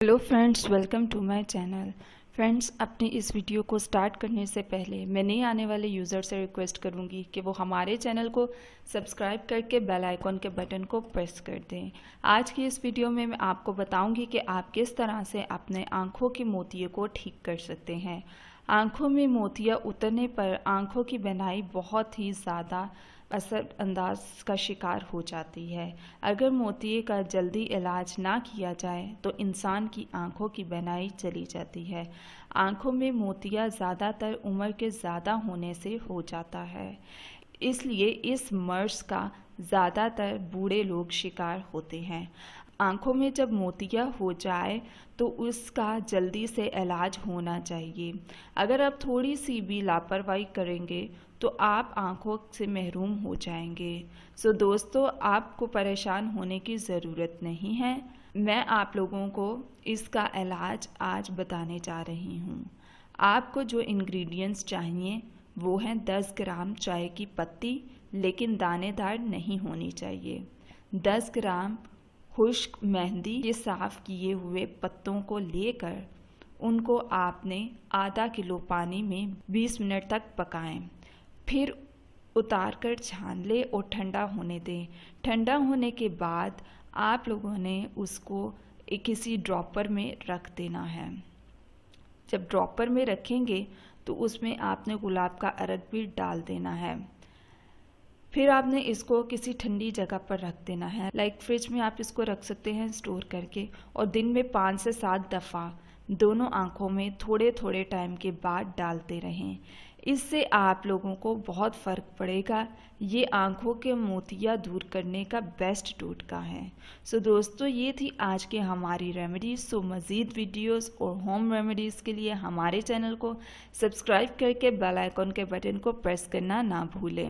Hello friends, welcome to my channel. Friends, अपनी इस video को स्टार्ट करने से पहले मैं नए आने वाले यूज़र से रिक्वेस्ट करूंगी कि वो हमारे चैनल को सब्सक्राइब करके बेल आइकॉन के बटन को प्रेस कर दें। आज की इस वीडियो में मैं आपको बताऊंगी कि आप किस तरह से अपने आँखों की मोतियों को ठीक कर सकते हैं। आँखों में मोतियाँ उतरने पर आँखों की बनाई बहुत ही ज़्यादा असरअंदाज का शिकार हो जाती है। अगर मोतिये का जल्दी इलाज ना किया जाए तो इंसान की आंखों की बनाई चली जाती है। आंखों में मोतिया ज़्यादातर उम्र के ज़्यादा होने से हो जाता है, इसलिए इस मर्ज का ज़्यादातर बूढ़े लोग शिकार होते हैं। आंखों में जब मोतिया हो जाए तो उसका जल्दी से इलाज होना चाहिए। अगर आप थोड़ी सी भी लापरवाही करेंगे तो आप आंखों से महरूम हो जाएंगे। सो दोस्तों, आपको परेशान होने की ज़रूरत नहीं है। मैं आप लोगों को इसका इलाज आज बताने जा रही हूँ। आपको जो इंग्रेडिएंट्स चाहिए वो हैं 10 ग्राम चाय की पत्ती, लेकिन दानेदार नहीं होनी चाहिए। 10 ग्राम खुश्क मेहंदी के साफ़ किए हुए पत्तों को लेकर उनको आपने आधा किलो पानी में 20 मिनट तक पकाएं। फिर उतार कर छान लें और ठंडा होने दें। ठंडा होने के बाद आप लोगों ने उसको किसी ड्रॉपर में रख देना है। जब ड्रॉपर में रखेंगे तो उसमें आपने गुलाब का अर्क भी डाल देना है। फिर आपने इसको किसी ठंडी जगह पर रख देना है, लाइक फ्रिज में आप इसको रख सकते हैं स्टोर करके। और दिन में 5 से 7 दफ़ा दोनों आँखों में थोड़े थोड़े टाइम के बाद डालते रहें। इससे आप लोगों को बहुत फ़र्क पड़ेगा। ये आँखों के मोतिया दूर करने का बेस्ट टोटका है। सो दोस्तों, ये थी आज की हमारी रेमेडीज़। सो मज़ीद वीडियोस और होम रेमेडीज़ के लिए हमारे चैनल को सब्सक्राइब करके बेल आइकॉन के बटन को प्रेस करना ना भूलें।